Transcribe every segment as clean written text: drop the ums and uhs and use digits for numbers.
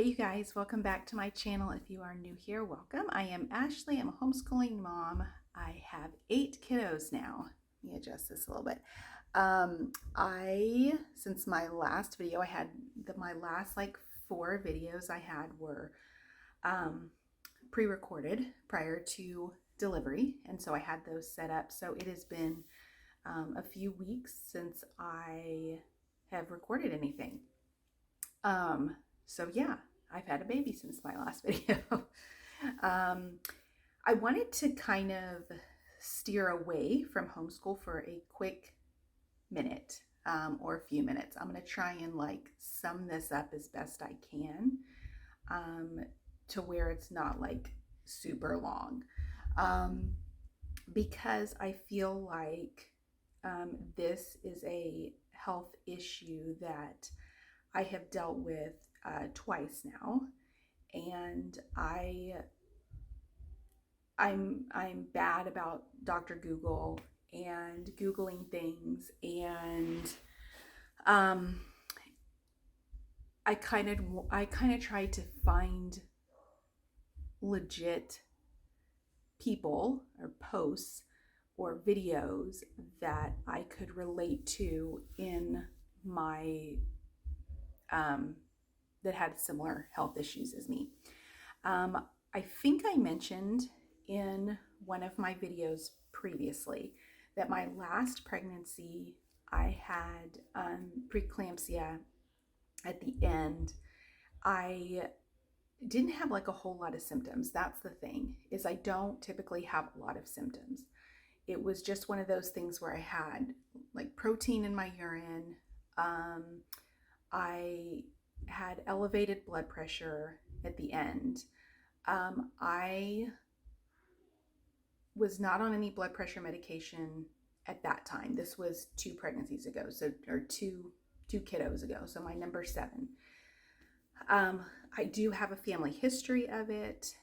Hey you guys, welcome back to my channel. If you are new here, welcome. I am Ashley. I'm a homeschooling mom. I have 8 kiddos now. Let me adjust this a little bit. Since my last video, I had my last 4 videos I had were pre-recorded prior to delivery, and so I had those set up. So it has been a few weeks since I have recorded anything. So yeah, I've had a baby since my last video. I wanted to kind of steer away from homeschool for a quick minute or a few minutes. I'm going to try and sum this up as best I can to where it's not super long, because I feel like this is a health issue that I have dealt with twice now, and I'm bad about Dr. Google and Googling things, and I kind of tried to find legit people or posts or videos that I could relate to in my that had similar health issues as me. I think I mentioned in one of my videos previously that my last pregnancy I had preeclampsia at the end. I didn't have a whole lot of symptoms. That's the thing, is I don't typically have a lot of symptoms. It was just one of those things where I had protein in my urine. I had elevated blood pressure at the end. I was not on any blood pressure medication at that time. This was 2 pregnancies ago, or two kiddos ago, so my number 7. I do have a family history of it,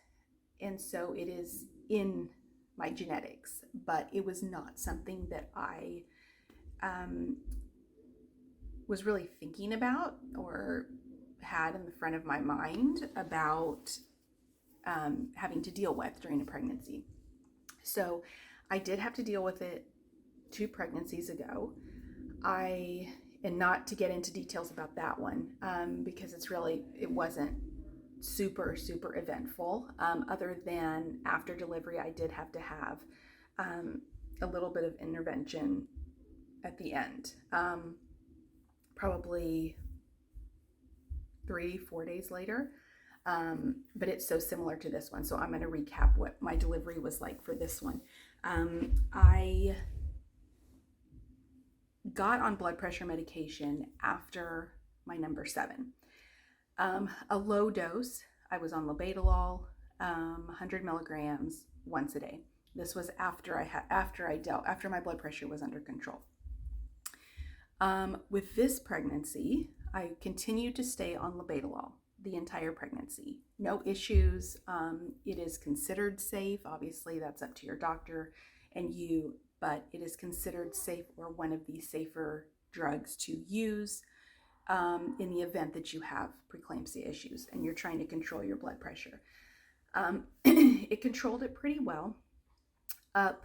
and so it is in my genetics, but it was not something that I was really thinking about or had in the front of my mind about having to deal with during a pregnancy. So I did have to deal with it 2 pregnancies ago. And not to get into details about that one, because it wasn't super eventful, other than after delivery I did have to have a little bit of intervention at the end, probably 3-4 days later, but it's so similar to this one, so I'm going to recap what my delivery was like for this one. I got on blood pressure medication after my number 7. A low dose, I was on labetalol, 100 milligrams once a day. This was after my blood pressure was under control. With this pregnancy, I continued to stay on labetalol the entire pregnancy. No issues. It is considered safe. Obviously, that's up to your doctor and you, but it is considered safe, or one of the safer drugs to use in the event that you have preeclampsia issues and you're trying to control your blood pressure. It controlled it pretty well up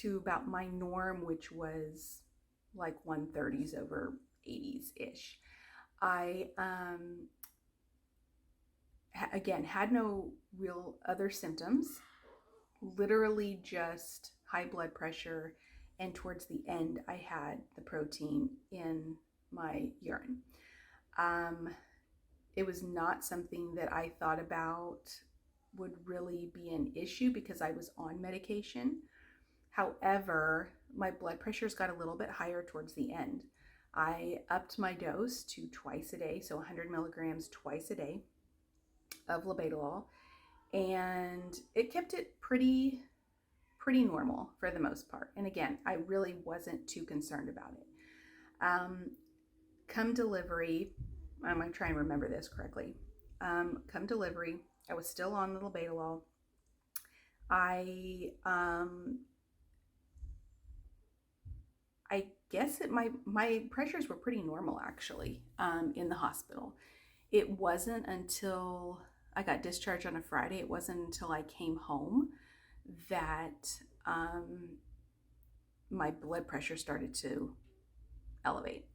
to about my norm, which was 130s over 80s-ish. I, again, had no real other symptoms, literally just high blood pressure, and towards the end I had the protein in my urine. It was not something that I thought about would really be an issue because I was on medication. However, my blood pressures got a little bit higher towards the end. I upped my dose to twice a day, so 100 milligrams twice a day of labetalol, and it kept it pretty normal for the most part. And again, I really wasn't too concerned about it. Come delivery, I'm going to try and remember this correctly. Come delivery, I was still on the labetalol. I guess my pressures were pretty normal actually in the hospital. It wasn't until I got discharged on a Friday, it wasn't until I came home that my blood pressure started to elevate.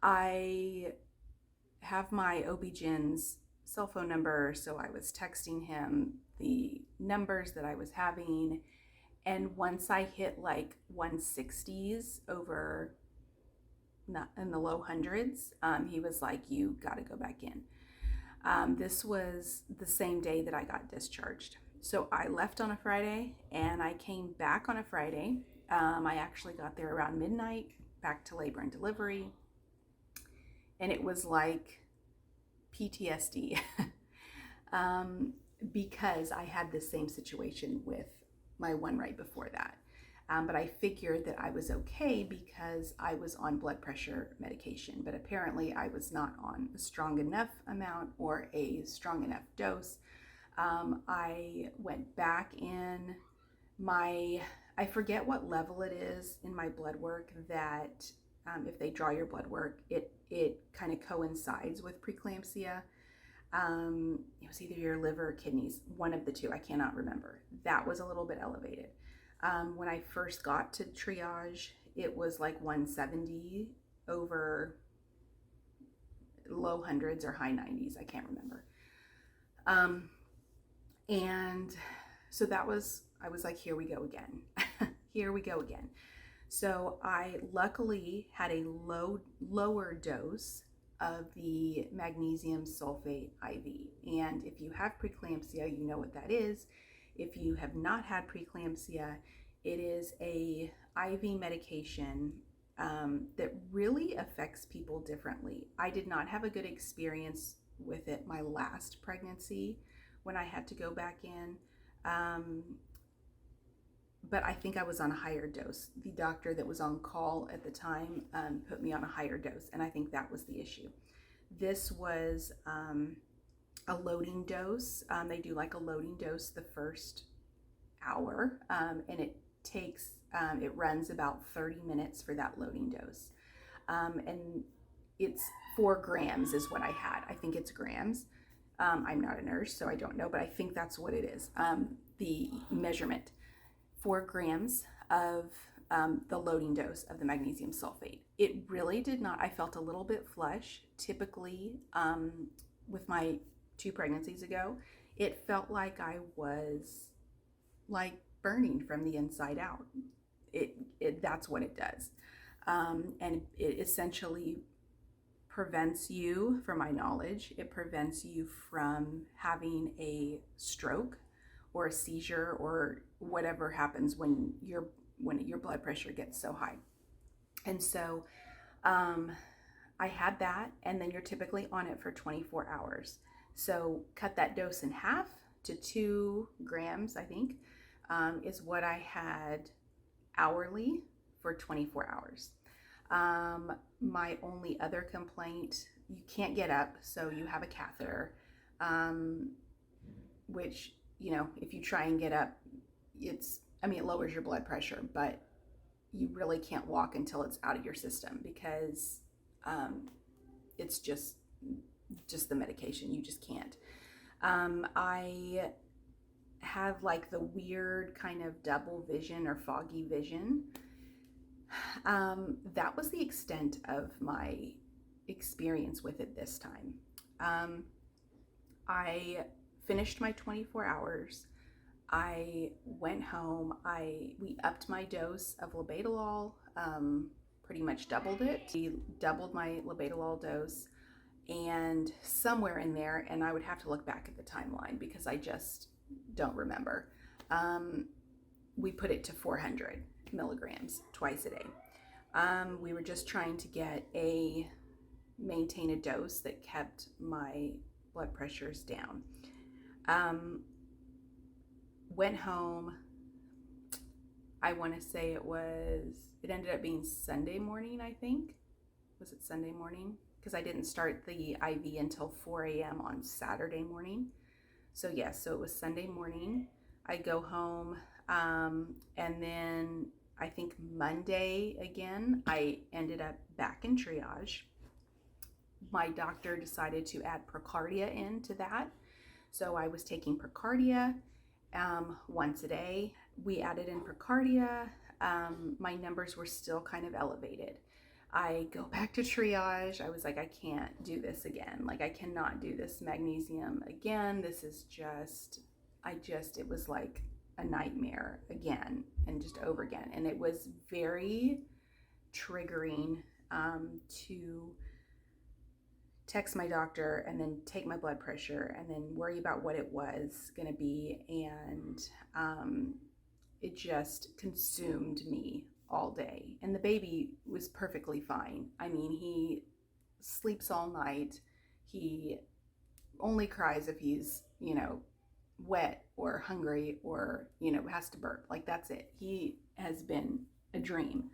I have my OB-GYN's cell phone number, so I was texting him the numbers that I was having. And once I hit like 160s over not in the low hundreds, he was like, you got to go back in. This was the same day that I got discharged. So I left on a Friday and I came back on a Friday. I actually got there around midnight, back to labor and delivery. And it was like PTSD because I had the same situation with my one right before that. But I figured that I was okay because I was on blood pressure medication. But apparently I was not on a strong enough amount or a strong enough dose. I went back in I forget what level it is in my blood work that if they draw your blood work, it kind of coincides with preeclampsia. It was either your liver or kidneys, one of the two, I cannot remember. That was a little bit elevated. When I first got to triage, it was like 170 over low hundreds or high 90s, I can't remember. And so I was like, here we go again. Here we go again. So I luckily had a lower dose of the magnesium sulfate IV. And if you have preeclampsia, you know what that is. If you have not had preeclampsia, it is a IV medication that really affects people differently. I did not have a good experience with it my last pregnancy when I had to go back in. But I think I was on a higher dose. The doctor that was on call at the time put me on a higher dose, and I think that was the issue. This was a loading dose. They do like a loading dose the first hour, and it runs about 30 minutes for that loading dose. And it's 4 grams is what I had. I think it's grams. I'm not a nurse, so I don't know, but I think that's what it is. The measurement. 4 grams of the loading dose of the magnesium sulfate. It really did not, I felt a little bit flush. Typically, with my 2 pregnancies ago, it felt like I was like burning from the inside out. That's what it does. And it essentially prevents you, from my knowledge, it prevents you from having a stroke or a seizure or whatever happens when your blood pressure gets so high. And so I had that, and then you're typically on it for 24 hours. So cut that dose in half to 2 grams, I think, is what I had hourly for 24 hours. My only other complaint, you can't get up, so you have a catheter, which, you know, if you try and get up, it lowers your blood pressure, but you really can't walk until it's out of your system because it's just the medication. You just can't. I have like the weird kind of double vision or foggy vision. That was the extent of my experience with it this time. I finished my 24 hours. I went home. We upped my dose of labetalol, pretty much doubled it. We doubled my labetalol dose, and somewhere in there, and I would have to look back at the timeline because I just don't remember. We put it to 400 milligrams twice a day. We were just trying to maintain a dose that kept my blood pressures down. Went home. I want to say it ended up being Sunday morning, I think. Was it Sunday morning? Because I didn't start the IV until 4 a.m. on Saturday morning. So yes, so it was Sunday morning. I go home, and then I think Monday again, I ended up back in triage. my doctor decided to add Precardia into that. So I was taking Precardia once a day. We added in Precardia. My numbers were still kind of elevated. I go back to triage. I was like, I can't do this again. Like, I cannot do this magnesium again. This is just, it was like a nightmare again and just over again. And it was very triggering to text my doctor and then take my blood pressure and then worry about what it was going to be. And it just consumed me all day. And the baby was perfectly fine. I mean, he sleeps all night. He only cries if he's, wet or hungry or, has to burp. Like, that's it. He has been a dream.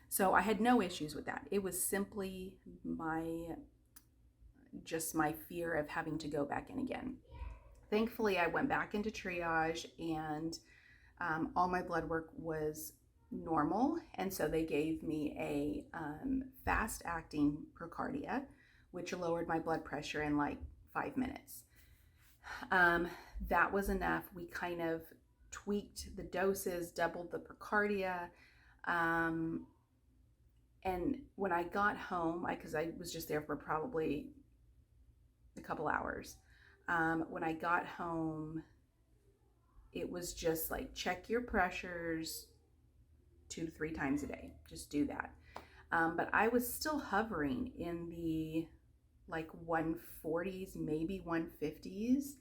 So I had no issues with that. It was simply my fear of having to go back in again. Thankfully, I went back into triage and all my blood work was normal. And so they gave me a fast acting Precardia, which lowered my blood pressure in like 5 minutes. That was enough. We kind of tweaked the doses, doubled the Precardia. And when I got home, because I was just there for probably a couple hours. When I got home, it was just like, check your pressures 2 to 3 times a day. Just do that. But I was still hovering in the like 140s, maybe 150s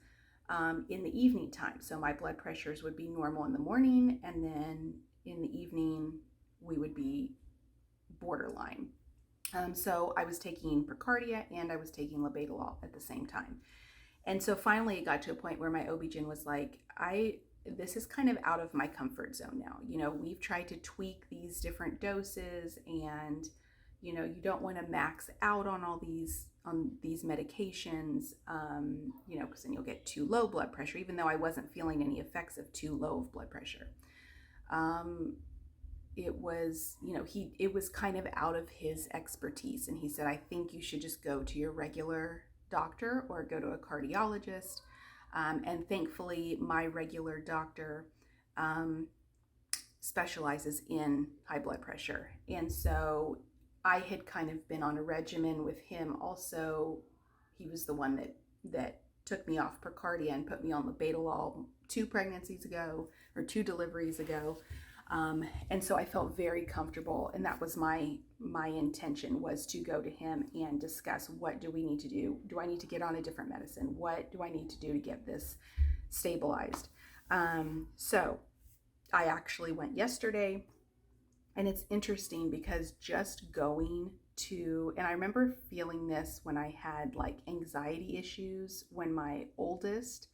in the evening time. So my blood pressures would be normal in the morning, and then in the evening we would be borderline. So I was taking Precardia and I was taking labetalol at the same time. And so finally it got to a point where my OB-GYN was like, this is kind of out of my comfort zone now. We've tried to tweak these different doses, and, you don't want to max out on all these medications, because then you'll get too low blood pressure, even though I wasn't feeling any effects of too low of blood pressure. It was, it was kind of out of his expertise. And he said, I think you should just go to your regular doctor or go to a cardiologist. And thankfully, my regular doctor specializes in high blood pressure. And so I had kind of been on a regimen with him also. He was the one that took me off Precardia and put me on labetalol 2 pregnancies ago, or 2 deliveries ago. And so I felt very comfortable, and that was my intention, was to go to him and discuss, what do we need to do? Do I need to get on a different medicine? What do I need to do to get this stabilized? So I actually went yesterday, and it's interesting because just going to, and I remember feeling this when I had like anxiety issues when my oldest,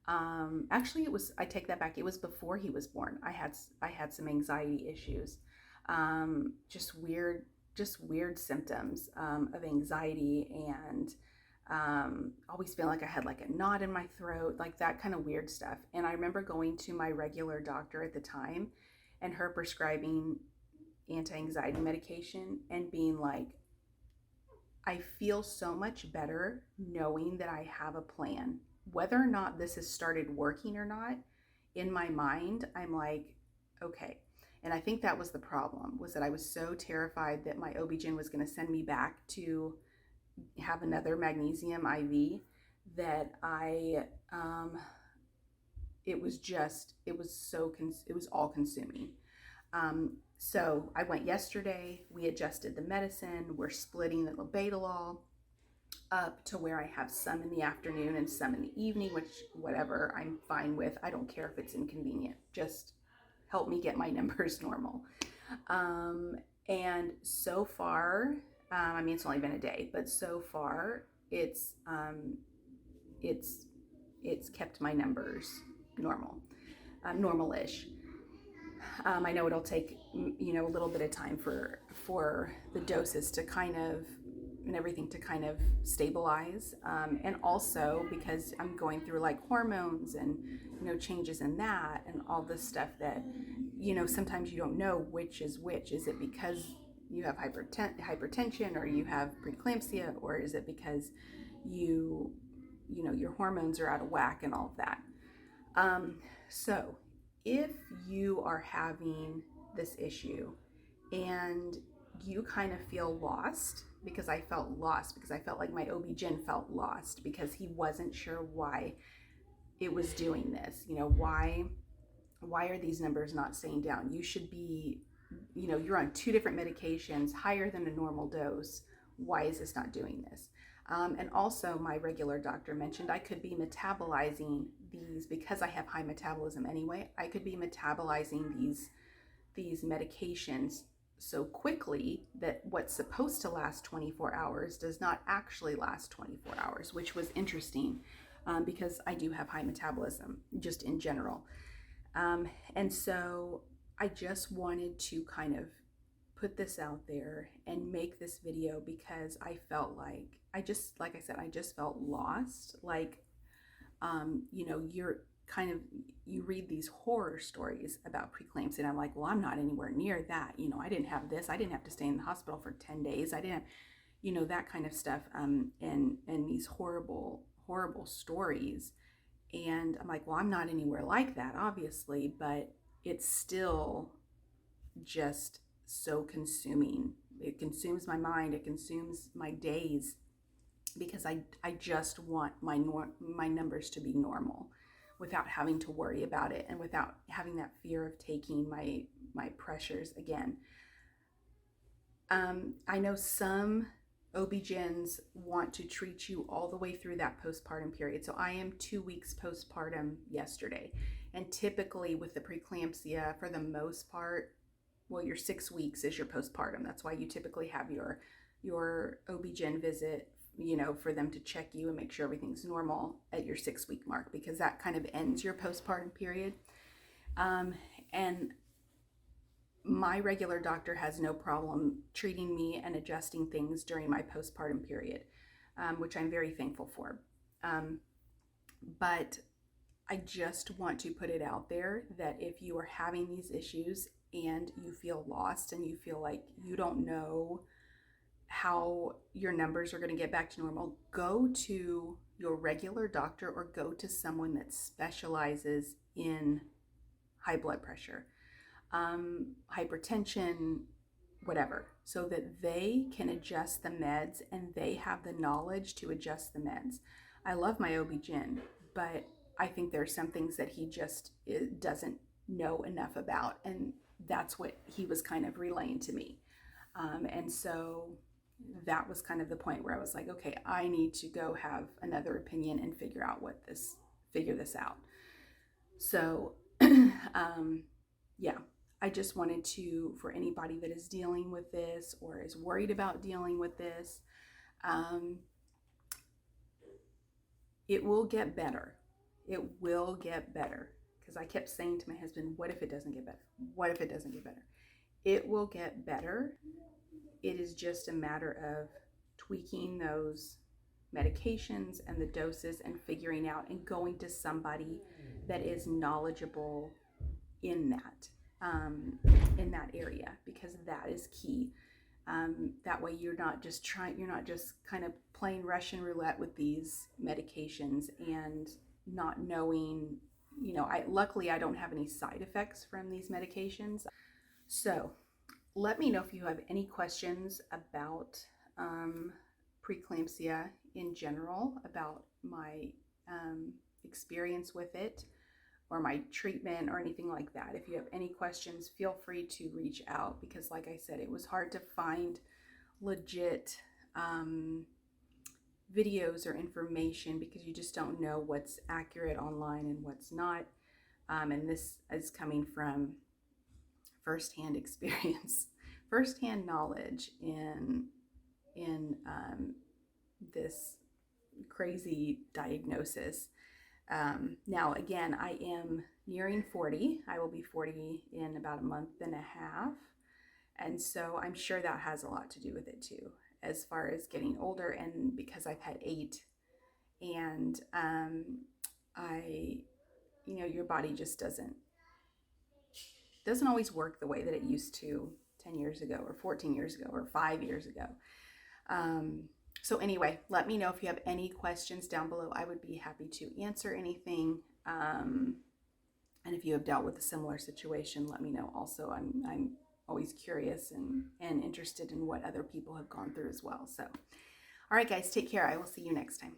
actually I take that back. It was before he was born. I had some anxiety issues, just weird symptoms, of anxiety, and, always feeling like I had like a knot in my throat, like that kind of weird stuff. And I remember going to my regular doctor at the time and her prescribing anti-anxiety medication and being like, I feel so much better knowing that I have a plan. Whether or not this has started working or not, in my mind, I'm like, okay. And I think that was the problem, was that I was so terrified that my OB-GYN was going to send me back to have another magnesium IV that it was all consuming. So I went yesterday, we adjusted the medicine, we're splitting the labetalol up to where I have some in the afternoon and some in the evening, which whatever, I'm fine with. I don't care if it's inconvenient, just help me get my numbers normal. And so far, I mean, it's only been a day, but so far it's kept my numbers normal, normal-ish. I know it'll take, a little bit of time for the doses to kind of, and everything to kind of stabilize. And also because I'm going through like hormones and, changes in that and all this stuff that, sometimes you don't know which is which. Is it because, you have hypertension, or you have preeclampsia, or is it because your hormones are out of whack and all of that. So if you are having this issue and you kind of feel lost, because I felt lost, because I felt like my OB-GYN felt lost because he wasn't sure why it was doing this. Why are these numbers not staying down? You should be, you're on 2 different medications, higher than a normal dose. Why is this not doing this? And also my regular doctor mentioned I could be metabolizing these, because I have high metabolism anyway, I could be metabolizing these medications so quickly that what's supposed to last 24 hours does not actually last 24 hours, which was interesting because I do have high metabolism just in general. And so I just wanted to kind of put this out there and make this video because I felt like I just felt lost. Like, you read these horror stories about preeclampsia, and I'm like, well, I'm not anywhere near that. I didn't have this. I didn't have to stay in the hospital for 10 days. I didn't, that kind of stuff. And these horrible stories. And I'm like, well, I'm not anywhere like that, obviously, but it's still just so consuming. It consumes my mind. It consumes my days, because I just want my numbers to be normal without having to worry about it and without having that fear of taking my pressures again. I know some OB-GYNs want to treat you all the way through that postpartum period. So I am 2 weeks postpartum yesterday. And typically with the preeclampsia, for the most part, well, your 6 weeks is your postpartum. That's why you typically have your OB-GYN visit, for them to check you and make sure everything's normal at your 6-week mark, because that kind of ends your postpartum period. And my regular doctor has no problem treating me and adjusting things during my postpartum period, which I'm very thankful for. But I just want to put it out there that if you are having these issues and you feel lost and you feel like you don't know how your numbers are going to get back to normal, go to your regular doctor or go to someone that specializes in high blood pressure, hypertension, whatever, so that they can adjust the meds and they have the knowledge to adjust the meds. I love my OB-GYN, but I think there are some things that he just doesn't know enough about, and that's what he was kind of relaying to me. And so that was kind of the point where I was like, okay, I need to go have another opinion and figure this out. So, yeah, I just wanted to, for anybody that is dealing with this or is worried about dealing with this, it will get better. It will get better. Because I kept saying to my husband, what if it doesn't get better? What if it doesn't get better? It will get better. It is just a matter of tweaking those medications and the doses and figuring out and going to somebody that is knowledgeable in that area, because that is key. That way you're not just kind of playing Russian roulette with these medications and not knowing, luckily I don't have any side effects from these medications. So let me know if you have any questions about preeclampsia in general, about my experience with it or my treatment or anything like that. If you have any questions, feel free to reach out, because like I said, it was hard to find legit videos or information, because you just don't know what's accurate online and what's not. And this is coming from firsthand experience, firsthand knowledge in this crazy diagnosis. Now, again, I am nearing 40. I will be 40 in about a month and a half. And so I'm sure that has a lot to do with it too, as far as getting older, and because I've had 8, and your body just doesn't always work the way that it used to 10 years ago or 14 years ago or 5 years ago. So anyway, let me know if you have any questions down below. I would be happy to answer anything. And if you have dealt with a similar situation, let me know also. I'm always curious and interested in what other people have gone through as well. So, all right, guys, take care. I will see you next time.